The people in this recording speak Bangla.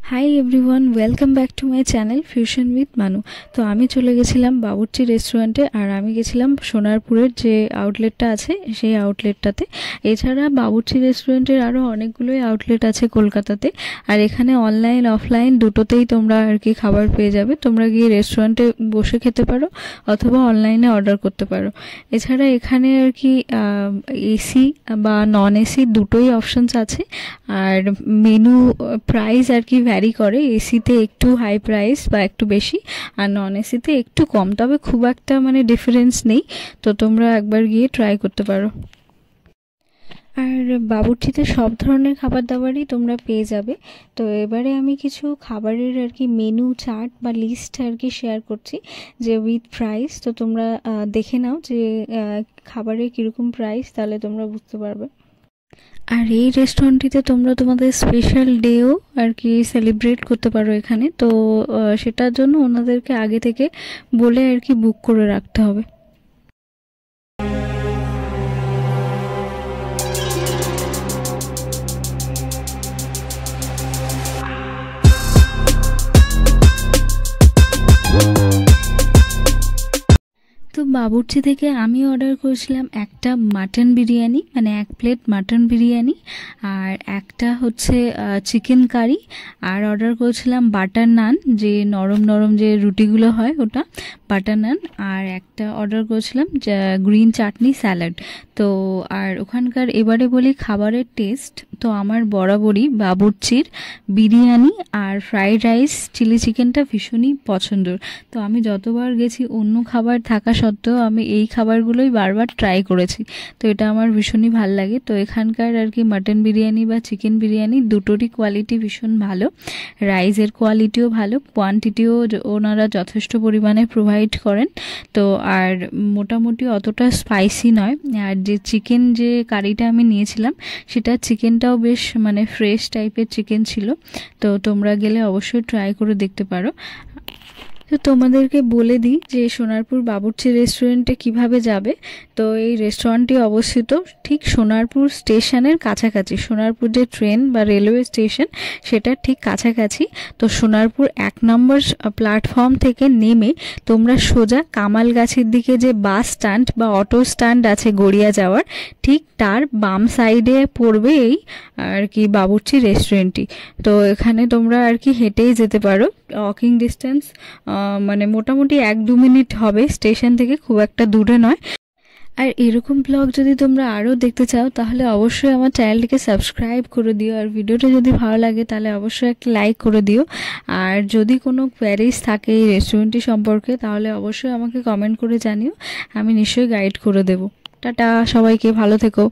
Hi everyone, welcome back to my channel fusion with মানু। তো আমি চলে গেছিলাম বাবুর্চি রেস্টুরেন্টে, আর আমি গেছিলাম সোনারপুরের যে আউটলেটটা আছে সেই আউটলেটটাতে। এছাড়া বাবুর্চি রেস্টুরেন্টের আরও অনেকগুলোই আউটলেট আছে কলকাতাতে, আর এখানে অনলাইন অফলাইন দুটোতেই তোমরা আর কি খাবার পেয়ে যাবে। তোমরা গিয়ে রেস্টুরেন্টে বসে খেতে পারো অথবা অনলাইনে অর্ডার করতে পারো। এছাড়া এখানে আর কি এসি বা নন এসি দুটোই অপশানস আছে, আর মেনু প্রাইস আর কি ভ্যারি করে। এসিতে একটু হাই প্রাইস বা একটু বেশি, আর নন এসিতে একটু কম, তবে খুব একটা ডিফারেন্স নেই। তো তোমরা একবার গিয়ে ট্রাই করতে পারো। আর বাবুর্চিতে সব ধরনের খাবার দাবারই তোমরা পেয়ে যাবে। তো এবারে আমি কিছু খাবারের আর কি মেনু চার্ট বা লিস্ট আর কি শেয়ার করছি, যে উইথ প্রাইস। তো তোমরা দেখে নাও যে খাবারের কীরকম প্রাইস, তাহলে তোমরা বুঝতে পারবে। আর এই রেস্টুরেন্টটিতে তোমরা তোমাদের স্পেশাল ডেও আর কি সেলিব্রেট করতে পারো এখানে। তো সেটার জন্য ওনাদেরকে আগে থেকে বলে আর কি বুক করে রাখতে হবে। তো বাবুর্চি থেকে আমি অর্ডার করেছিলাম একটা মাটন বিরিয়ানি, এক প্লেট মাটন বিরিয়ানি, আর একটা হচ্ছে চিকেন কারি, আর অর্ডার করেছিলাম বাটার নান, যে নরম নরম যে রুটিগুলো হয় ওটা, বাটার নান, আর একটা অর্ডার করেছিলাম গ্রিন চাটনি স্যালাড। তো আর ওখানকার এবারে বলি খাবারের টেস্ট, তো আমার বরাবরই বাবুর্চির বিরিয়ানি আর ফ্রাইড রাইস চিলি চিকেনটা ভীষণই পছন্দর। তো আমি যতবার গেছি অন্য খাবার থাকা সত্ত্বেও আমি এই খাবারগুলোই বারবার ট্রাই করেছি। তো এটা আমার ভীষণই ভালো লাগে। তো এখানকার আর কি মাটন বিরিয়ানি বা চিকেন বিরিয়ানি দুটোরই কোয়ালিটি ভীষণ ভালো, রাইসের কোয়ালিটিও ভালো, কোয়ান্টিটিও ওনারা যথেষ্ট পরিমাণে প্রোভাইড করেন। তো আর মোটামুটি অতটা স্পাইসি নয়। আর যে চিকেন যে কারিটা আমি নিয়েছিলাম সেটা চিকেনটাও বেশ ফ্রেশ টাইপের চিকেন ছিল। তো তোমরা গেলে অবশ্যই ট্রাই করে দেখতে পারো। তো তোমাদেরকে বলে দিই যে সোনারপুর বাবুর্চি রেস্টুরেন্টে কিভাবে যাবে। তো এই রেস্টুরেন্টটি অবস্থিত ঠিক সোনারপুর স্টেশনের কাছাকাছি, সোনারপুর যে ট্রেন বা রেলওয়ে স্টেশন সেটার ঠিক কাছাকাছি। তো সোনারপুর 1 নম্বর প্ল্যাটফর্ম থেকে নেমে তোমরা সোজা কামালগাছির দিকে যে বাস স্ট্যান্ড বা অটো স্ট্যান্ড আছে গড়িয়া যাওয়ার, ঠিক তার বাম সাইডে পড়বে এই আর কি বাবুর্চি রেস্টুরেন্টটি। তো এখানে তোমরা আর কি হেঁটেই যেতে পারো, ওয়াকিং ডিস্টেন্স মোটামুটি 1-2 মিনিট হবে স্টেশন থেকে, খুব একটা দূরে নয়। আর এরকম ব্লগ যদি তোমরা আরও দেখতে চাও তাহলে অবশ্যই আমার চ্যানেলটিকে সাবস্ক্রাইব করে দিও, আর ভিডিওটা যদি ভালো লাগে তাহলে অবশ্যই একটা লাইক করে দিও। আর যদি কোনো কোয়ারিজ থাকে এই রেস্টুরেন্টটি সম্পর্কে তাহলে অবশ্যই আমাকে কমেন্ট করে জানিও, আমি নিশ্চয়ই গাইড করে দেবো। টাটা, সবাইকে ভালো থেকো।